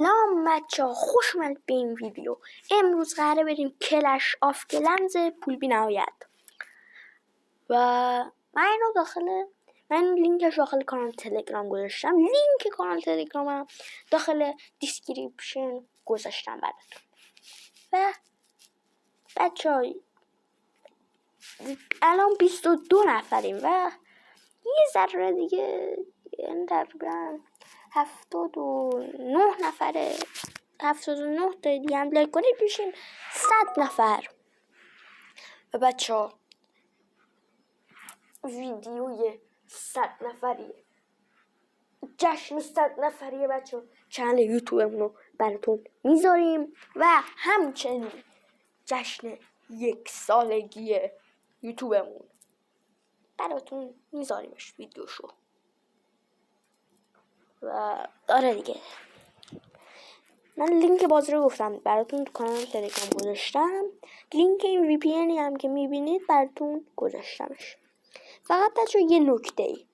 سلام بچه ها، خوش اومدید به این ویدیو. امروز قراره بریم کلش آف کلنز پول بی نهایت و من لینکش داخل کانال تلگرام گذاشتم. لینک کانال تلگرامم داخل دیسکریپشن گذاشتم براتون. و بچه ها الان 22 نفریم و یه ذره دیگه تقریبا 79 نفره. 79 تا دیگه هم لایک کنید میشیم 100 نفر. و بچه ها ویدیوی 100 نفریه، جشن 100 نفریه بچه ها. چنل یوتیوبمون رو براتون میذاریم و همچنین جشن 1 سالگی یوتیوبمون براتون میذاریمش ویدیوشو. و آره دیگه، من لینک بازی رو گفتم براتون تو کانال تلگرام گذاشتم. لینک این وی پی اینی هم که میبینید براتون گذاشتمش. فقط بچه یه نکته ای،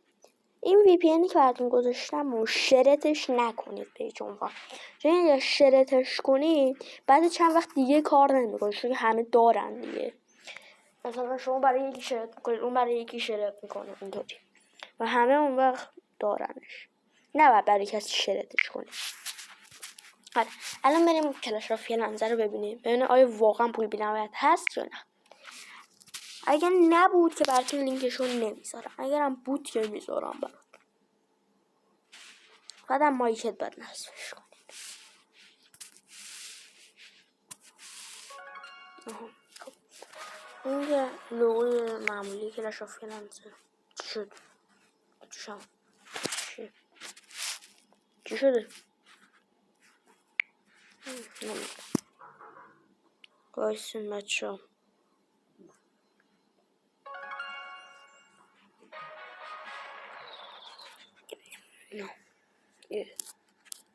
این وی پی اینی که براتون گذاشتم و شرطش نکنید پیجون ها، چون اگه شرطش کنید بعد چند وقت دیگه کار نمیکنه، چون همه دارن دیگه. مثلا شما برای یکی شرط میکنید، اون برای یکی شرط میکنه اینطوری و همه اون وقت دارنش. نه برای کسی شرطش کنید. آره الان بریم کلش آف کلنز رو ببینیم آیا واقعا پول بی‌نهایت هست یا نه. اگر نبود که براتون لینکشو نمیذارم، اگرم بود که میذارم براتون. بعدم مایکت باید نصبش کنید. خب این که لوگوی معمولی کلش آف کلنز چی شد؟ چی شده؟ بایستین بچه ها.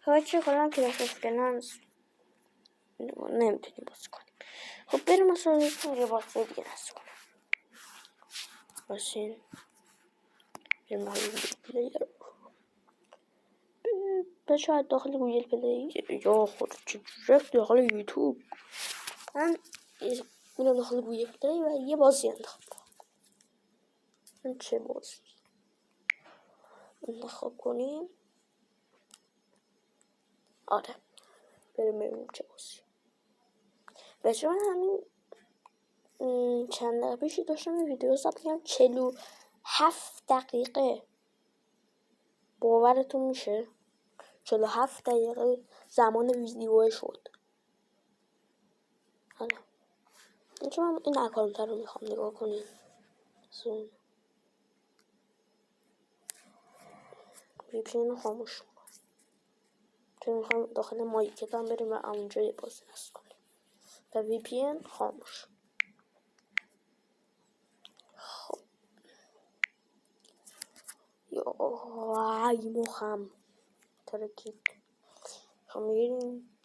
بچه کلان کلش آف کلنز نمیتونیم باز کنیم. خب بریم مثلا یه بازی دیگه نصب کنیم. باشین بریم پلیر شاید داخل گوگل پلی یا خود چجوری داخل یوتیوب. من میرم داخل گوگل پلی و یه بازی انتخاب کنم. چه بازی انتخاب کنیم؟ آره بریم ببینیم چه بازی. بچه من همین چند دقیقه پیشی داشتم این ویدیو ضبط کردم 47 دقیقه. باورتون میشه 47 دقیقه زمان ویدیو شد. حالا چون این اکانت رو میخوام نگاه کنیم. وی پی این رو خاموش میکنم چون میخوام داخل مایکتم بریم و اونجا یه بازی نصب کنیم و وی پی این خاموش. خب وای مخم ترکید. خب میگیریم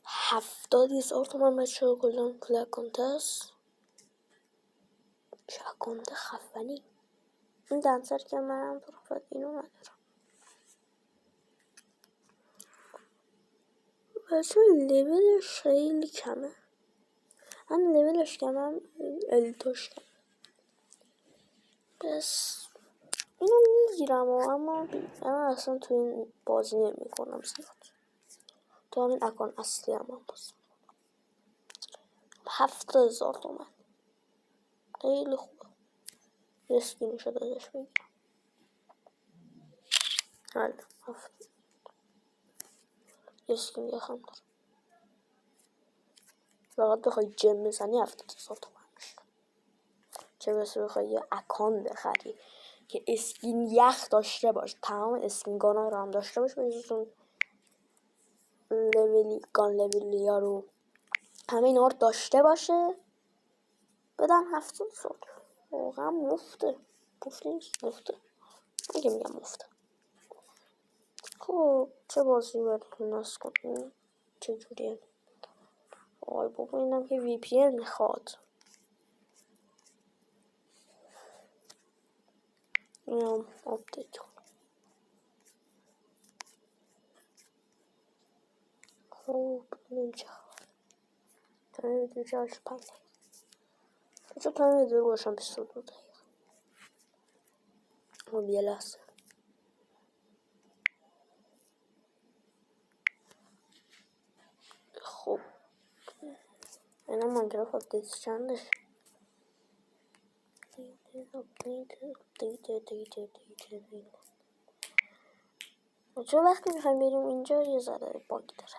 70,000 تومن بچه ها کلان پول اکانت هست. چه اکانت خفنی. این دنسر که منم تو اینو ندارم. بچه لیولش خیلی کمه. من لیولش کمم الیتوش کم. بس اینو میگیرم اما اصلا تو این بازی نمی کنم زیاد. تو همین اکان اصلی هم بازی 70,000 تومن خیلی خوبه. رسکی نشد ازش بگیرم. حالا رسکی میخوام دارم. فقط بخوای جم بزنی 70,000 تومن میشه. چه بسه بخوای یه اکان بخری که اسکین یخ داشته باش، تمام اسکین گانا رو هم داشته باش، بجزون گان لولی ها رو همه اینا رو داشته باشه، بدن 70,000. واقعا مفته. مفته من که میگم مفته. خب چه بازی براتون نصب کنیم؟ چجوریه؟ آی بابا اینم که وی پی این میخواد. اینم آپدیت کنم. خب نمیشه تایم ویدیو 45 دقیقه چون تایم ویدیو باشم 22 دقیقه. خب یه لحظه خب اینا ماینکرافت آپدیت چندش چون وقتی میخوایم بریم اینجا یه ذره باگ داره.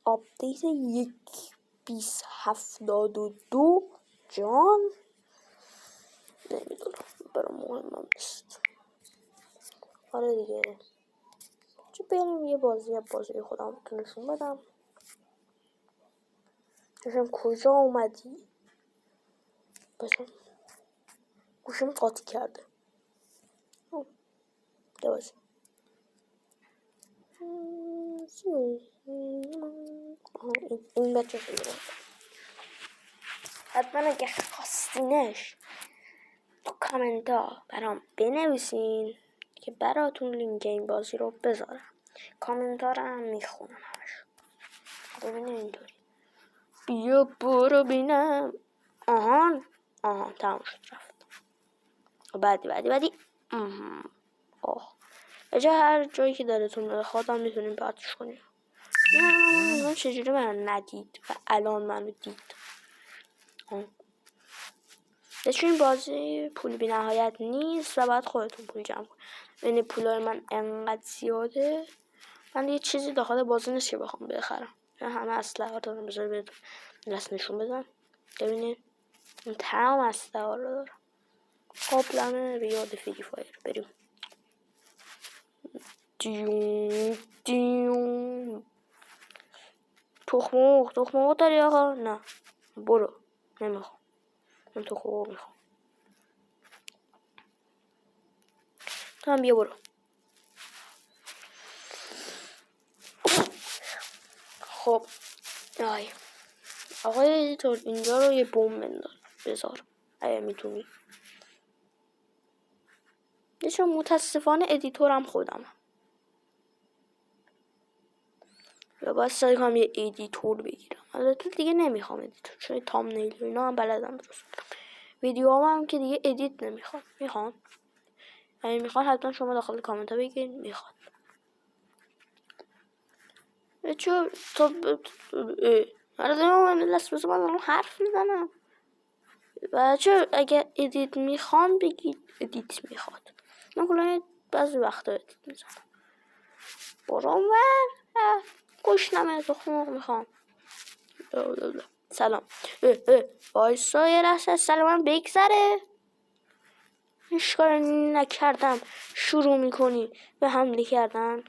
آپدیت 1.2072 جان نمیدونم برای مهمم نیست. آره دیگه چون بریم یه بازی خودم نشون بدم. داشتم کجا اومدی؟ بسم گوشم قاطی کرده. دوازی این بچه خیلی حتما اگه خواستینش تو کامنت ها برام بنویسین که براتون لینک این بازی رو بذارم. کامنت ها رو هم میخونم همش. ببینیم اینطوری بیا برو بینم. آهان تمام شد رفت. بعدی به جای هر جایی که دلتون بخواد هم میتونیم پخش کنیم. من چجوری من ندید و الان منو دید. چون این بازی پول بی نهایت نیست و باید خودتون پول جمع کنید. یعنی پولای من انقدر زیاده من یه چیزی داخل بازی نیست که بخوام بخرم. همه اسلحه رو بذار بهتون دست نشون بدم. ببینید این تمام اسلحه رو دارم. قابلمه به یاد فری فایر بریم. دیون تخمو داری آقا؟ نه برو نمیخوام. من تخمو میخوام. تو هم بیا برو. خب آقای ادیتور اینجا رو یه بوم بذار اگه میتونی. چون متاسفانه ادیتورم خودم و باید سعی کنم یه ادیتور بگیرم. البته دیگه نمیخوام ادیتور چون تامنیل و اینا هم بلدم درست کنم. ویدیو هم که دیگه ادیت نمیخوام. اگه میخوان حتما شما داخل کامنت ها بگید میخواد. چون من لست بزن من حرف میزنم. بچه اگه ادیت میخوان بگید ادیت میخواد. من کلا بعضی وقتا ادیت میزنم. برام گشنمه تخم میخوام. سلام وایسا یه لحظه سلامم بگذره. هیچ کار نکردم شروع میکنی به حمله کردن.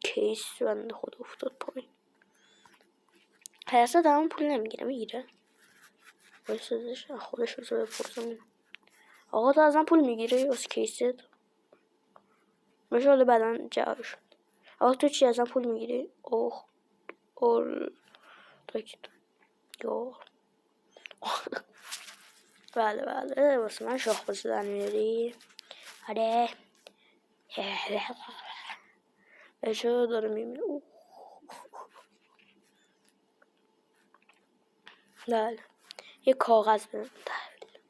کیس بنده خود افتاد پایین. حیثه دارم پول نمیگیره میگیره. وایسا خودش رو بپرسم. آقا تو ازم پول میگیره واسه کیست؟ مشاله بعدا جواب شد. آقا تو چی ازم پول میگیری؟ تاکید بله واسه من شاخ بازی در میاری. آره اشاره داره میمیره. بله یه کاغذ بدم تحویل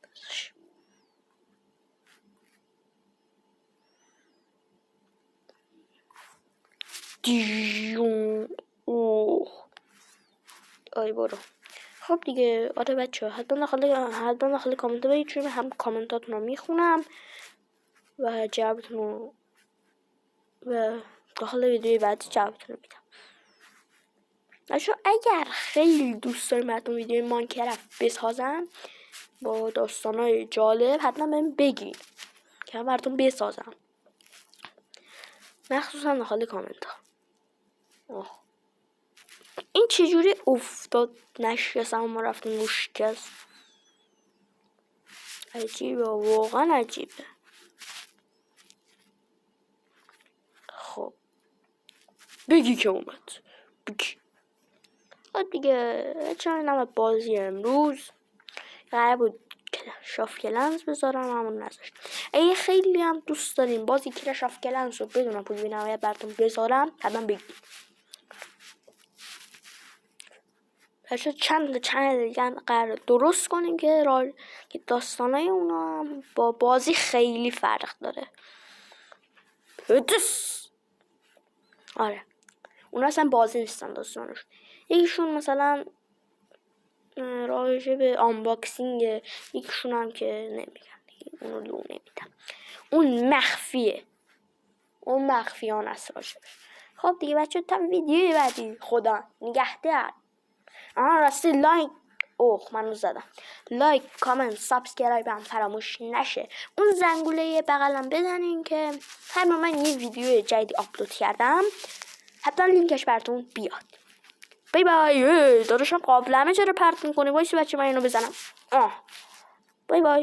دیون. آی برو. خب دیگه آره بچه حتما داخل کامنت بگید چون هم کامنتاتون رو میخونم و جوابتون رو و داخل ویدیوی بعدی جوابتون رو میدم. بچه اگر خیلی دوست داریم براتون ویدیوی ماینکرافت بسازم با داستانای جالب حتما بهم بگید که من براتون بسازم مخصوصا داخل کامنت ها. این چجوری افتاد نشستم و ما رفتیم مشکست. عجیبه واقعا عجیبه. خب بگی که اومد بگی. خب دیگه چرا نمید بازی امروز قرار بود شاف کلنز بذارم همون نذاشت. ای خیلی هم دوست داریم بازی کلش آف کلنس رو بدون پول بینهایت براتون بذارم حتما بگید. پس چند دیگه هم قرار درست کنیم که که داستانای اونا هم با بازی خیلی فرق داره. آره اونا اصلا بازی نیستن داستانش. یکیشون مثلا راجع به آنباکسینگ، یکیشون هم که نمیگم اونو لو نمیدم، اون مخفیه، اون مخفیان است راجبش. خب دیگه بچه تا ویدیوی بعدی خدا نگهدار. راستی لایک منو زدم، لایک کامنت سابسکرایب هم فراموش نشه. اون زنگوله بغلم بزنین که هر موقع من یه ویدیو جدیدی آپلود کردم حتما لینکش براتون بیاد. بای بای. داداشم قابلمه چرا پرت میکنی؟ وایسی بچه من اینو بزنم. بای بای.